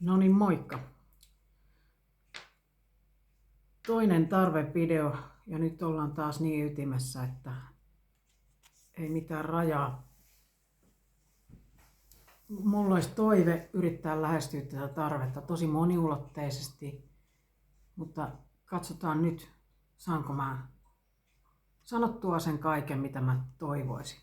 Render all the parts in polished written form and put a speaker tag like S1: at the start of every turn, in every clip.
S1: No niin, moikka. Toinen tarvevideo ja nyt ollaan taas niin ytimessä, että ei mitään rajaa. Mulla olisi toive yrittää lähestyä tätä tarvetta tosi moniulotteisesti, mutta katsotaan nyt, saanko mä sanottua sen kaiken, mitä mä toivoisin.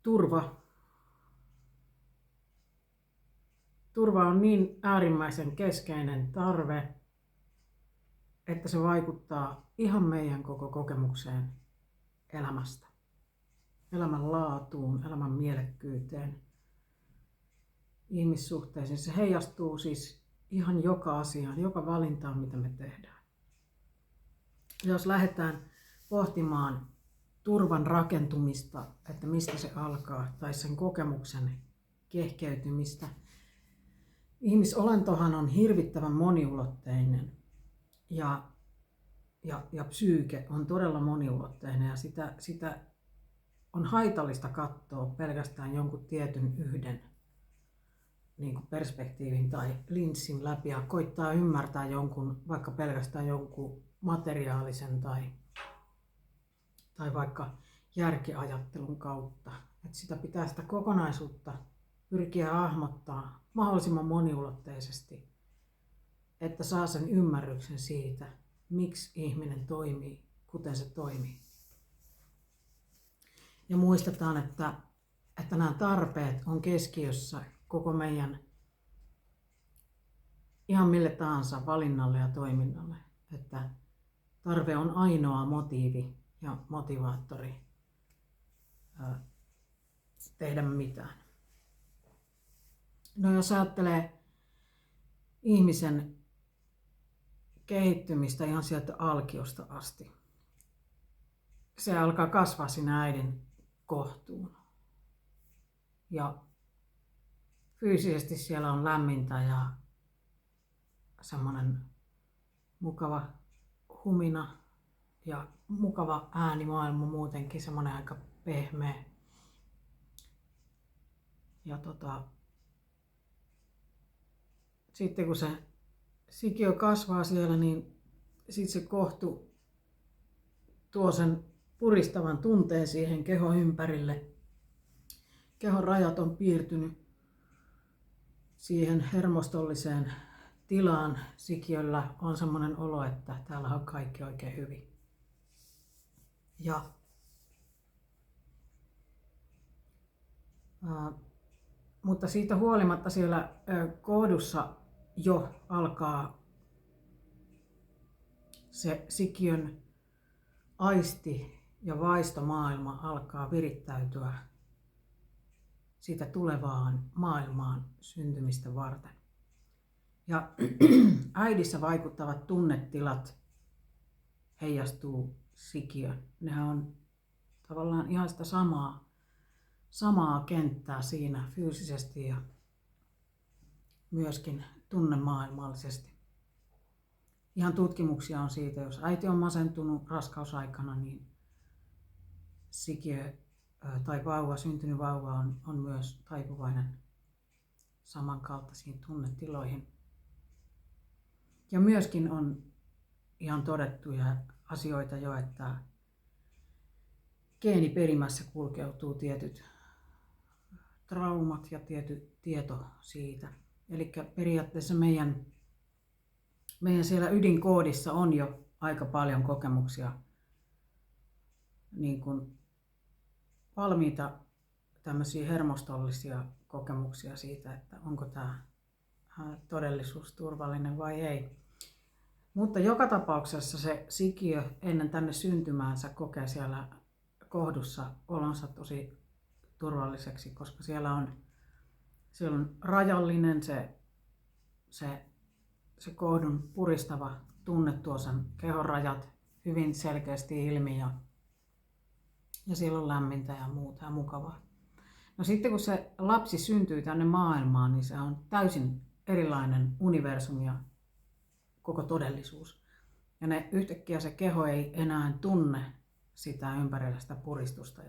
S1: Turva. Turva on niin äärimmäisen keskeinen tarve, että se vaikuttaa ihan meidän koko kokemukseen elämästä. Elämän laatuun, elämän mielekkyyteen, ihmissuhteisiin. Se heijastuu siis ihan joka asiaan, joka valintaan, mitä me tehdään. Jos lähdetään pohtimaan turvan rakentumista, että mistä se alkaa, tai sen kokemuksen kehkeytymistä, ihmisolentohan on hirvittävän moniulotteinen ja psyyke on todella moniulotteinen ja sitä on haitallista katsoa pelkästään jonkun tietyn yhden niin kuin perspektiivin tai linssin läpi ja koittaa ymmärtää vaikka pelkästään jonkun materiaalisen tai vaikka järkiajattelun kautta. Että sitä kokonaisuutta pyrkiä hahmottaa mahdollisimman moniulotteisesti, että saa sen ymmärryksen siitä, miksi ihminen toimii, kuten se toimii. Ja muistetaan, että nämä tarpeet on keskiössä koko meidän ihan mille tahansa valinnalle ja toiminnalle. Että tarve on ainoa motiivi ja motivaattori tehdä mitään. No jos ajattelee ihmisen kehittymistä ihan sieltä alkiosta asti, se alkaa kasvaa siinä äidin kohtuun. Ja fyysisesti siellä on lämmintä ja semmoinen mukava humina ja mukava äänimaailma muutenkin, semmoinen aika pehmeä. Ja sitten kun se sikiö kasvaa siellä, niin sitten se kohtu tuo sen puristavan tunteen siihen kehon ympärille. Kehon rajat on piirtynyt siihen hermostolliseen tilaan. Sikiöllä on semmoinen olo, että täällä on kaikki oikein hyvin. Mutta siitä huolimatta siellä kohdussa jo alkaa se sikiön aisti- ja vaistomaailma alkaa virittäytyä siitä tulevaan maailmaan syntymistä varten. Ja äidissä vaikuttavat tunnetilat heijastuu sikiön. Nehän on tavallaan ihan sitä samaa kenttää siinä fyysisesti ja myöskin tunnemaailmallisesti. Ihan tutkimuksia on siitä, jos äiti on masentunut raskausaikana, niin sikiö tai syntynyt vauva on myös taipuvainen samankaltaisiin tunnetiloihin. Ja myöskin on ihan todettuja asioita jo, että geeniperimässä kulkeutuu tietyt traumat ja tietty tieto siitä. Eli periaatteessa meidän siellä ydinkoodissa on jo aika paljon kokemuksia, niin kuin valmiita tämmöisiä hermostollisia kokemuksia siitä, että onko tämä todellisuus turvallinen vai ei. Mutta joka tapauksessa se sikiö ennen tänne syntymäänsä kokee siellä kohdussa olonsa tosi turvalliseksi, koska siellä on rajallinen se kohdun puristava tunne tuo sen kehon rajat hyvin selkeästi ilmi ja siellä on lämmintä ja muuta ja mukavaa. No sitten kun se lapsi syntyy tänne maailmaan, niin se on täysin erilainen universumi ja koko todellisuus. Ja yhtäkkiä se keho ei enää tunne sitä ympärillä sitä puristusta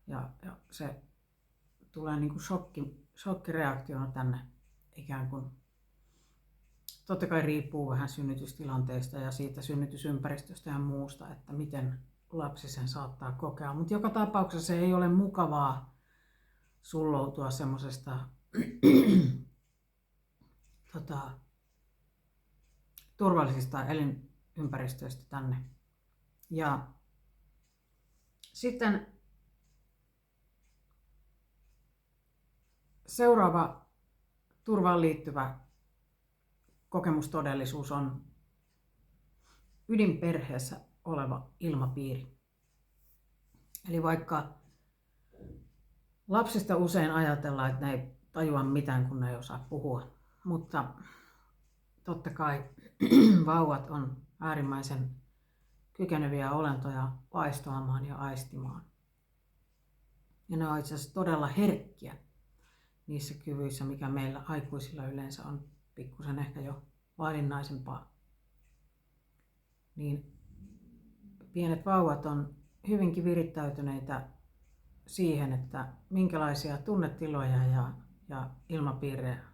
S1: ja se tulee niin kuin shokkireaktiona tänne ikään kuin. Totta kai riippuu vähän synnytystilanteesta ja siitä synnytysympäristöstä ja muusta, että miten lapsi sen saattaa kokea. Mutta joka tapauksessa se ei ole mukavaa sulloutua semmoisesta turvallisista elinympäristöistä tänne. Ja sitten seuraava turvaan liittyvä kokemustodellisuus on ydinperheessä oleva ilmapiiri. Eli vaikka lapsista usein ajatellaan, että ne ei tajua mitään, kun ne ei osaa puhua, mutta totta kai vauvat on äärimmäisen kykeneviä olentoja vaistoamaan ja aistimaan. Ja ne on itse asiassa todella herkkiä niissä kyvyissä, mikä meillä aikuisilla yleensä on pikkusen ehkä jo vaadinnaisempaa. Niin pienet vauvat on hyvinkin virittäytyneitä siihen, että minkälaisia tunnetiloja ja ilmapiirejä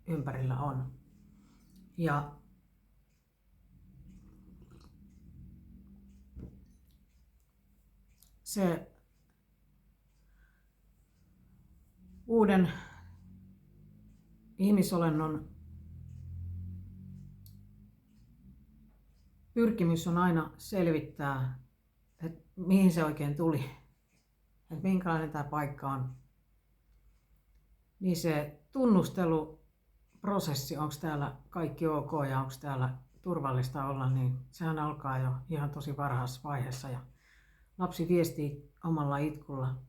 S1: ympärillä on. Ja se uuden ihmisolennon pyrkimys on aina selvittää, että mihin se oikein tuli, että minkälainen tämä paikka on. Niin se tunnusteluprosessi, onko täällä kaikki ok ja onko täällä turvallista olla, niin sehän alkaa jo ihan tosi varhaisessa vaiheessa. Ja lapsi viestii omalla itkulla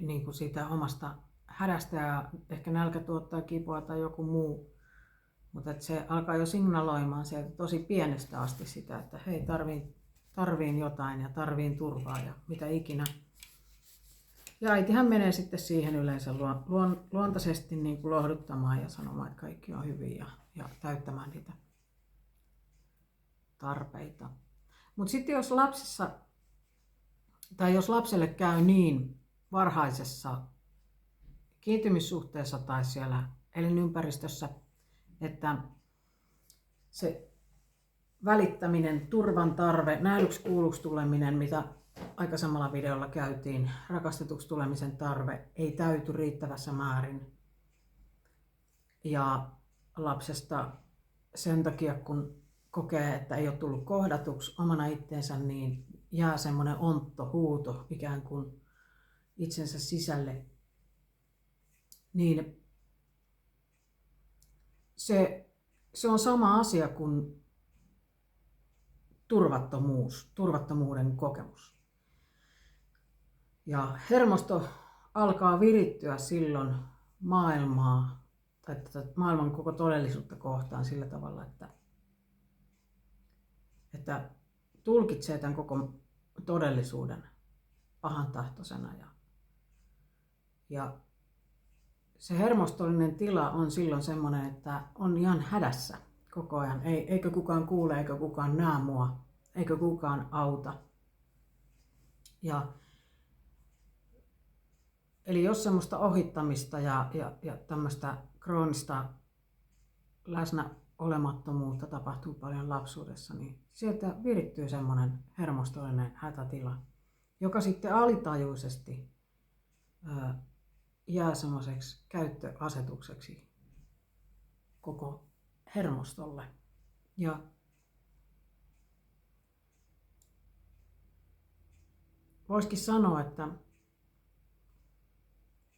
S1: niin kuin siitä omasta hädästä ja ehkä nälkä tuottaa kipua tai joku muu. Mutta se alkaa jo signaloimaan sieltä tosi pienestä asti sitä, että hei, tarviin jotain ja tarviin turvaa ja mitä ikinä. Ja äitihän menee sitten siihen yleensä luontaisesti niin kuin lohduttamaan ja sanomaan, että kaikki on hyvin ja täyttämään niitä tarpeita. Mutta sitten jos lapselle käy niin varhaisessa kiintymyssuhteessa tai siellä elinympäristössä, että se välittäminen, turvan tarve, nähdyksi kuulluksi tuleminen, mitä aikaisemmalla videolla käytiin, rakastetuksi tulemisen tarve ei täyty riittävässä määrin. Ja lapsesta sen takia, kun kokee, että ei ole tullut kohdatuksi omana itteensä, niin jää semmoinen ontto, huuto ikään kuin itsensä sisälle. Niin se on sama asia kuin turvattomuuden kokemus. Ja hermosto alkaa virittyä silloin maailmaa tai maailman koko todellisuutta kohtaan sillä tavalla, että tulkitsee tämän koko todellisuuden pahantahtoisena. Ja se hermostollinen tila on silloin semmoinen, että on ihan hädässä koko ajan. Eikö kukaan kuule, eikö kukaan näe mua, eikö kukaan auta. Eli jos semmoista ohittamista ja tämmöistä kroonista läsnäolemattomuutta tapahtuu paljon lapsuudessa, niin sieltä virittyy semmoinen hermostollinen hätätila, joka sitten alitajuisesti jää semmoiseksi käyttöasetukseksi koko hermostolle. Ja voisikin sanoa, että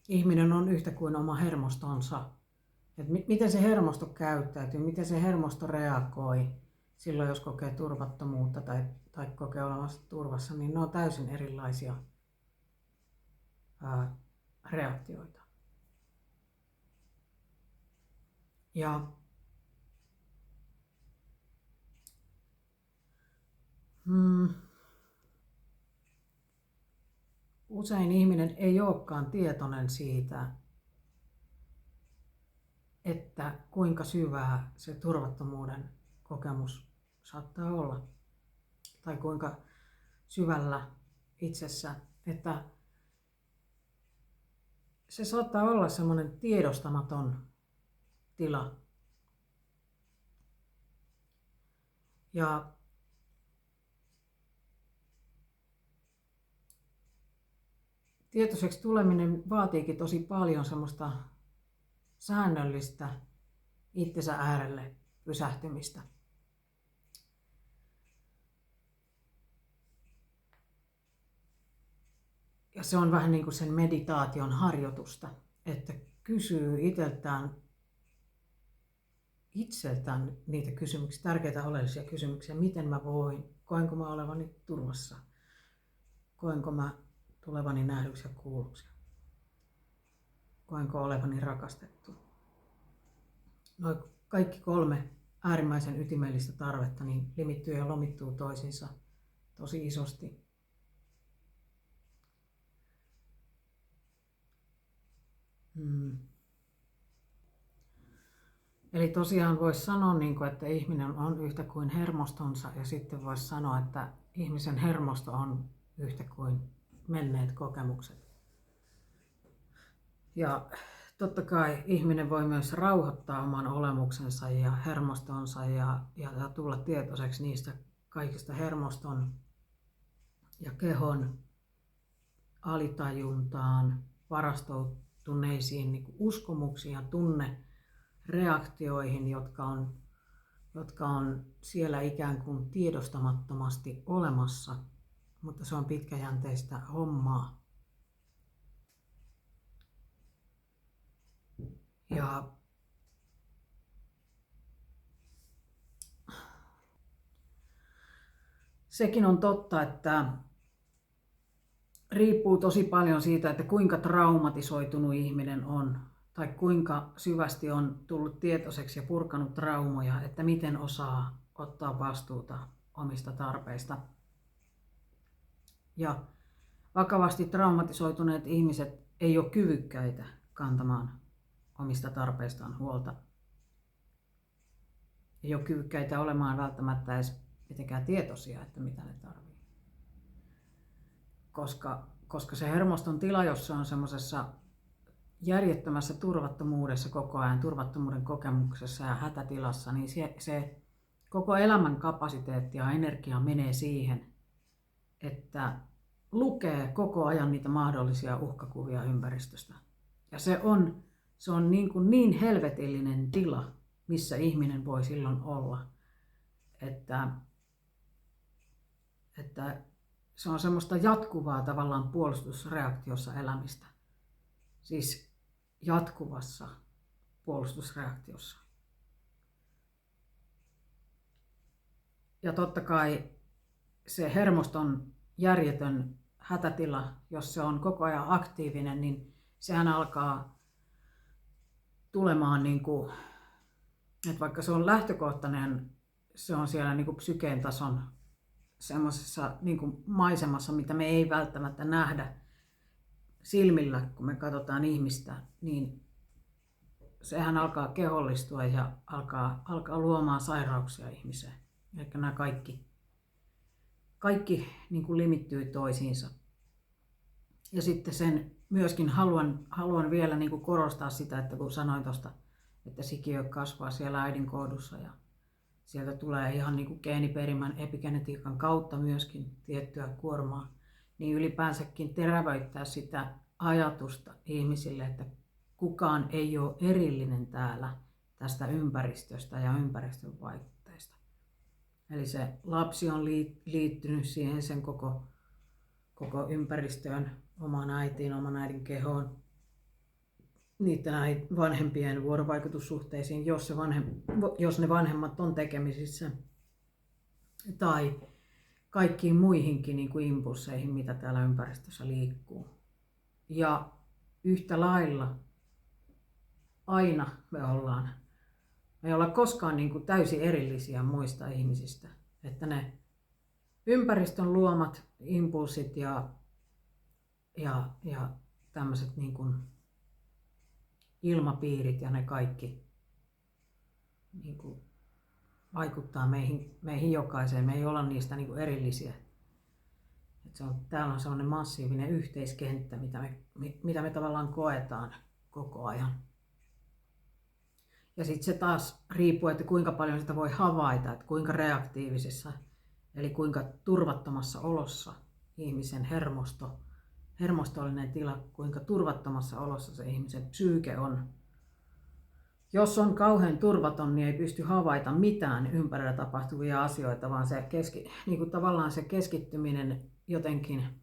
S1: ihminen on yhtä kuin oma hermostonsa. Että miten se hermosto käyttäytyy, miten se hermosto reagoi silloin, jos kokee turvattomuutta tai kokee olevansa turvassa, niin ne on täysin erilaisia reaktioita. Ja usein ihminen ei olekaan tietoinen siitä, että kuinka syvää se turvattomuuden kokemus saattaa olla. Tai kuinka syvällä itsessä, että se saattaa olla semmoinen tiedostamaton tila. Ja tietoiseksi tuleminen vaatiikin tosi paljon semmoista säännöllistä itsensä äärelle pysähtymistä. Ja se on vähän niin kuin sen meditaation harjoitusta, että kysyy itseltään niitä kysymyksiä, tärkeitä oleellisia kysymyksiä. Miten mä voin? Koenko mä olevani turvassa? Koenko mä tulevani nähdyksi ja kuulluksi? Koenko olevani rakastettu? Noin kaikki 3 äärimmäisen ytimellistä tarvetta niin limittyy ja lomittuu toisiinsa tosi isosti. Eli tosiaan voisi sanoa, että ihminen on yhtä kuin hermostonsa, ja sitten voisi sanoa, että ihmisen hermosto on yhtä kuin menneet kokemukset. Ja totta kai ihminen voi myös rauhoittaa oman olemuksensa ja hermostonsa ja tulla tietoiseksi niistä kaikista hermoston ja kehon alitajuntaan varastoutuneisiin niin uskomuksiin ja tunnereaktioihin, jotka on siellä ikään kuin tiedostamattomasti olemassa, mutta se on pitkäjänteistä hommaa. Ja sekin on totta, että riippuu tosi paljon siitä, että kuinka traumatisoitunut ihminen on tai kuinka syvästi on tullut tietoiseksi ja purkanut traumoja, että miten osaa ottaa vastuuta omista tarpeista. Ja vakavasti traumatisoituneet ihmiset ei ole kyvykkäitä kantamaan omista tarpeistaan huolta. Ei ole kyvykkäitä olemaan välttämättä edes mitenkään tietoisia, että mitä ne tarvitsee. Koska se hermoston tila, jos se on semmoisessa järjettömässä turvattomuudessa koko ajan, turvattomuuden kokemuksessa ja hätätilassa, niin se koko elämän kapasiteetti ja energia menee siihen, että lukee koko ajan niitä mahdollisia uhkakuvia ympäristöstä. Ja se on niin helvetillinen tila, missä ihminen voi silloin olla, että se on semmoista jatkuvaa tavallaan puolustusreaktiossa elämistä. Siis jatkuvassa puolustusreaktiossa. Ja totta kai se hermoston järjetön hätätila, jos se on koko ajan aktiivinen, niin sehän alkaa tulemaan että vaikka se on lähtökohtainen, se on siellä psykeen tason semmoisessa maisemassa, mitä me ei välttämättä nähdä silmillä, kun me katsotaan ihmistä, niin sehän alkaa kehollistua ja alkaa luomaan sairauksia ihmiseen. Eli nämä kaikki limittyy toisiinsa. Ja sitten sen myöskin haluan vielä korostaa sitä, että kun sanoin tuosta, että sikiö kasvaa siellä äidin kohdussa ja sieltä tulee ihan geeniperimän epigenetiikan kautta myöskin tiettyä kuormaa, niin ylipäänsäkin terävöittää sitä ajatusta ihmisille, että kukaan ei ole erillinen täällä tästä ympäristöstä ja ympäristön vaikutteista. Eli se lapsi on liittynyt siihen sen koko ympäristöön, omaan äitiin, oman äidin kehoon, niiden vanhempien vuorovaikutussuhteisiin, jos ne vanhemmat on tekemisissä, tai kaikkiin muihinkin impulseihin, mitä täällä ympäristössä liikkuu. Ja yhtä lailla aina me ei olla koskaan täysin erillisiä muista ihmisistä. Että ne ympäristön luomat impulssit ja tämmöiset ilmapiirit ja ne kaikki vaikuttaa meihin jokaiseen. Me ei olla niistä erillisiä. Täällä on sellainen massiivinen yhteiskenttä, mitä me tavallaan koetaan koko ajan. Ja sitten se taas riippuu, että kuinka paljon sitä voi havaita, että kuinka reaktiivisessa, eli kuinka turvattomassa olossa ihmisen hermostollinen tila, kuinka turvattomassa olossa se ihmisen psyyke on. Jos on kauhean turvaton, niin ei pysty havaita mitään ympärillä tapahtuvia asioita, vaan se tavallaan se keskittyminen jotenkin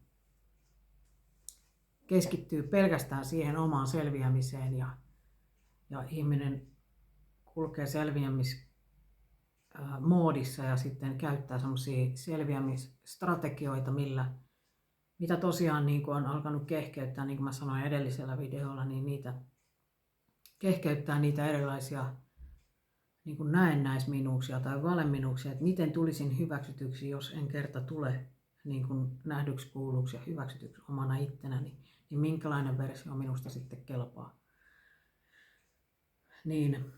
S1: keskittyy pelkästään siihen omaan selviämiseen ja ihminen kulkee selviämismoodissa ja sitten käyttää semmoisia selviämisstrategioita, mitä tosiaan niin kuin on alkanut kehkeyttää, niin kuin mä sanoin edellisellä videolla, niin niitä kehkeyttää niitä erilaisia niin kuin näennäisminuuksia tai valeminuuksia, että miten tulisin hyväksytyksi, jos en kerta tule niin kuin nähdyksi, kuulluksi ja hyväksytyksi omana ittenäni, niin minkälainen versio minusta sitten kelpaa. Niin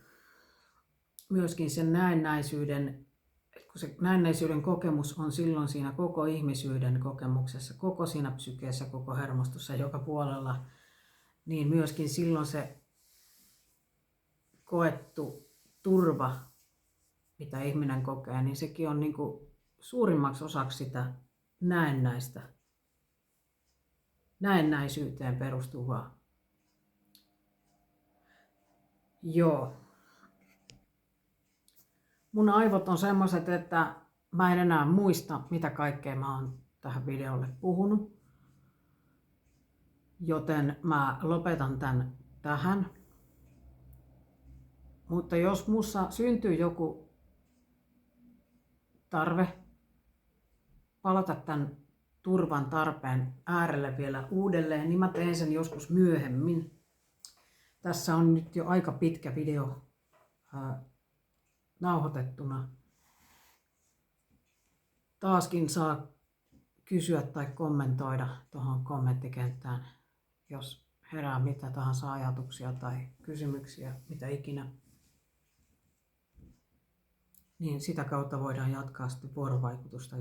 S1: myöskin sen näennäisyyden, kun se näennäisyyden kokemus on silloin siinä koko ihmisyyden kokemuksessa, koko siinä psykeessä, koko hermostossa, joka puolella, niin myöskin silloin se koettu turva, mitä ihminen kokee, niin sekin on niin kuin suurimmaksi osaksi sitä näennäisyyteen perustuvaa. Joo. Mun aivot on semmoiset, että mä en enää muista, mitä kaikkea mä oon tähän videolle puhunut. Joten mä lopetan tän tähän. Mutta jos mussa syntyy joku tarve palata tämän turvan tarpeen äärelle vielä uudelleen, niin mä teen sen joskus myöhemmin. Tässä on nyt jo aika pitkä video nauhoitettuna. Taaskin saa kysyä tai kommentoida tuohon kommenttikenttään, jos herää mitä tahansa ajatuksia tai kysymyksiä, mitä ikinä. Niin sitä kautta voidaan jatkaa sitten vuorovaikutusta,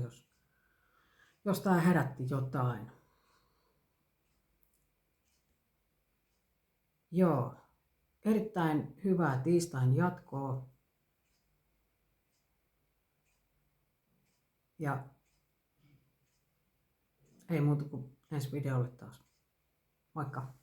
S1: jos tämä herätti jotain. Joo, erittäin hyvää tiistain jatkoa. Ja ei muuta kuin ensi videolle taas. Moikka!